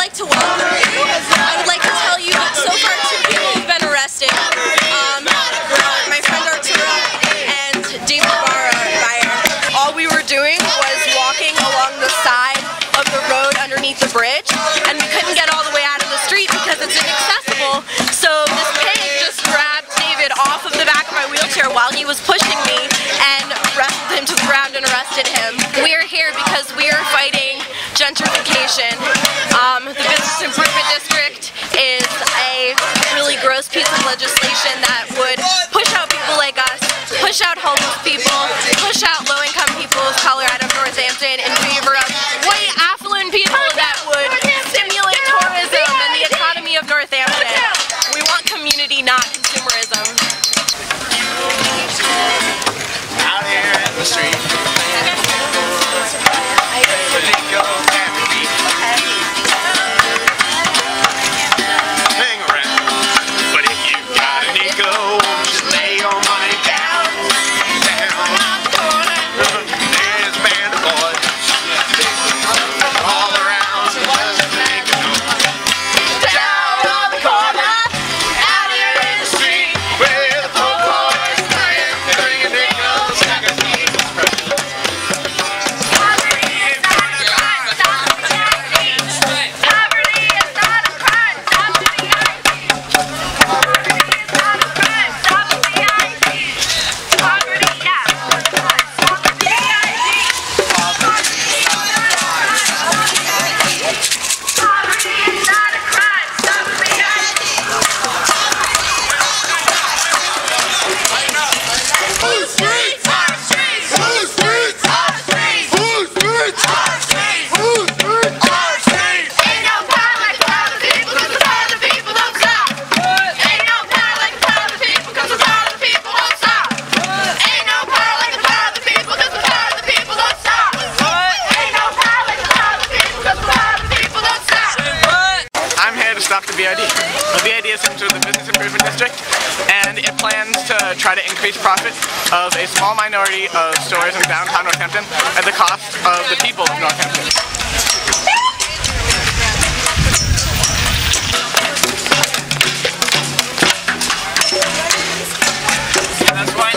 like to welcome you. I would like to tell you that so far 2 people have been arrested. My friend Arturo and David Bayer. All we were doing was walking along the side of the road underneath the bridge, and we couldn't get all the way out of the street because it's inaccessible. So this pig just grabbed David off of the back of my wheelchair while he was pushing me and wrestled him to the ground and arrested him. We are here because we are fighting gentrification. The Business Improvement District is a really gross piece of legislation that would push out people like us, push out homeless people, push out low-income people of color out of Northampton in favor of white affluent people that would stimulate tourism and the economy of Northampton. We want community, not consumerism. Out here in the street. Hang around. But if you got an ego, just lay your money down. There's a band of boys all around. Just make a noise. Down on the corner, out here in the street, where the poor boys bringing nickels like a people's present. Poverty is not a crime, stop the B.I.D. Poverty is not a crime, stop the B.I.D. Poverty is not a crime, stop the B.I.D. Poverty, yeah, stop the B.I.D. Poverty is not a crime, stop the B.I.D. Whose streets? Our streets! Whose streets? Our streets! Whose streets? Our streets! Whose streets? Our streets! Ain't no power like the power of the people, cause the power of the people don't stop. Ain't no power like the power of the people, cause the power of the people don't stop. Ain't no power like the power of the people, cause the power of the people don't stop. Ain't no power like the power of the people, cause the power of the people don't stop. I'm here to stop the B.I.D. The B.I.D. is into the Business Improvement District, and it plans to try to increase profit of a small minority of stores in downtown Northampton at the cost of the people of Northampton. That's why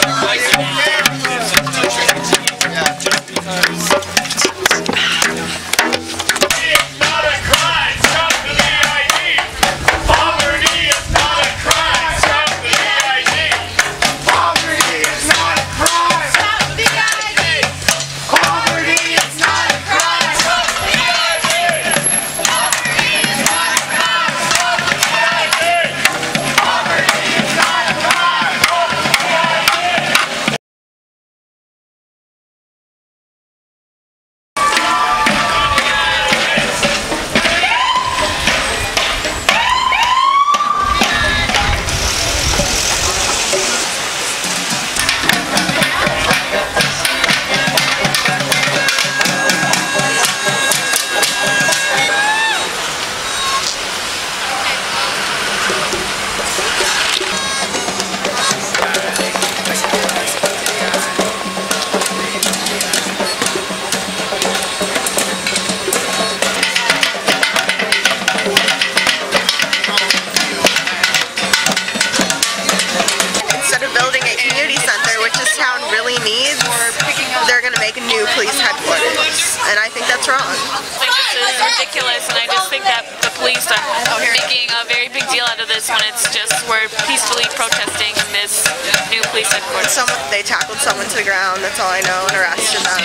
they're going to make a new police headquarters, and I think that's wrong. I think this is ridiculous, and I just think that the police are making a very big deal out of this when it's just we're peacefully protesting this new police headquarters. They tackled someone to the ground, that's all I know, and arrested them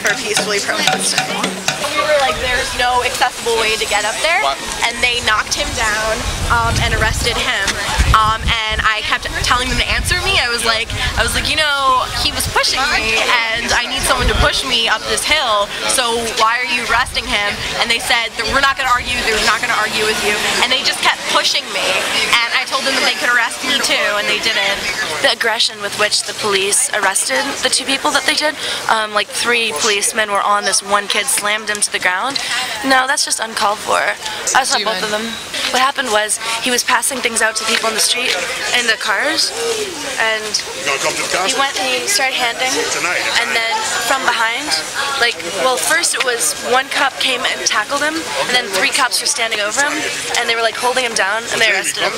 for peacefully protesting. We were like, there's no accessible way to get up there, and they knocked him down and arrested him. And I kept telling them to answer me. I was like, you know, he was pushing me, and I need someone to push me up this hill. So why are you arresting him? And they said, we're not going to argue. They're not going to argue with you. And they just kept pushing me. And I told them that they could arrest me too, and they didn't. The aggression with which the police arrested the 2 people that they did, like 3 policemen were on this one kid, slammed him to the ground. No, that's just uncalled for. I saw both of them. What happened was he was passing things out to people in the street in the cars, and he went and he started handing, and then from behind Like, well, first it was one cop came and tackled him, and then 3 cops were standing over him, and they were like holding him down, and they arrested him.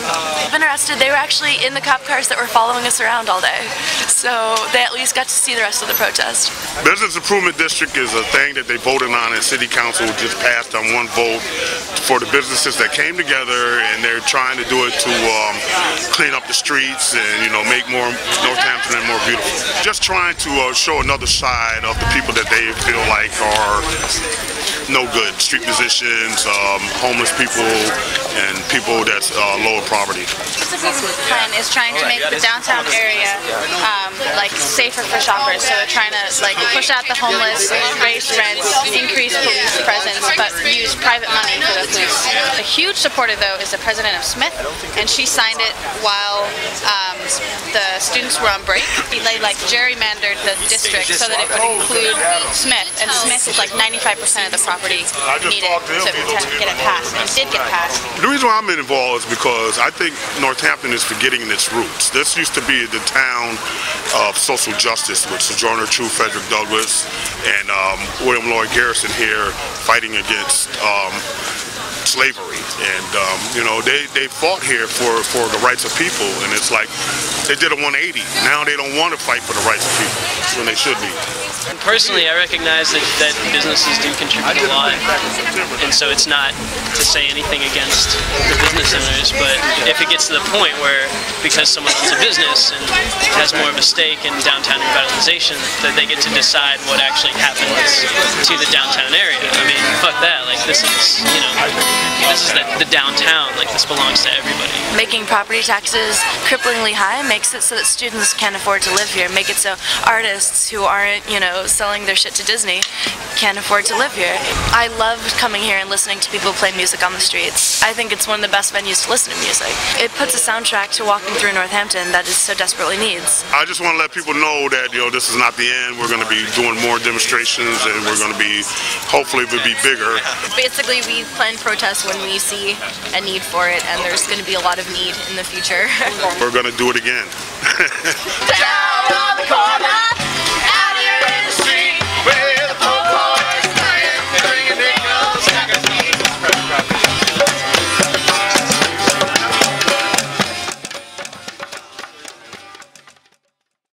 When arrested, they were actually in the cop cars that were following us around all day. So they at least got to see the rest of the protest. Business Improvement District is a thing that they voted on, and City Council just passed on one vote for the businesses that came together, and they're trying to do it to clean up the streets and, you know, make more Northampton and more beautiful. Just trying to show another side of the people that they feel like are no good. Street musicians, homeless people, and people that's lower poverty. The business plan is trying to make the downtown area like safer for shoppers. So they're trying to like push out the homeless, raise rents, increase police presence, but use private money for the police. A huge supporter though is the president of Smith, and she signed it while the students were on break. They like gerrymandered the district so that it would include Smith, and Smith is like 95% of the property needed to get it passed, and did get passed. The reason why I'm involved is because I think Northampton is forgetting its roots. This used to be the town of social justice with Sojourner Truth, Frederick Douglass, and William Lloyd Garrison here fighting against slavery, and you know, they fought here for the rights of people, and it's like they did a 180. Now they don't want to fight for the rights of people when they should be. Personally, I recognize that businesses do contribute a lot, and so it's not to say anything against the business owners, but if it gets to the point where, because someone owns a business and has more of a stake in downtown revitalization, that they get to decide what actually happens to the downtown area. I mean, fuck that, like this is, you know, this is the downtown, like this belongs to everybody. Making property taxes cripplingly high makes it so that students can't afford to live here, make it so artists who aren't, you know, selling their shit to Disney can't afford to live here. I loved coming here and listening to people play music on the streets. I think it's one of the best venues to listen to music. It puts a soundtrack to walking through Northampton that it so desperately needs. I just want to let people know that, you know, this is not the end. We're going to be doing more demonstrations, and we're going to be, hopefully we'll be bigger. Basically, we plan protests when we see a need for it, and there's going to be a lot of need in the future. We're going to do it again. Down on the corner.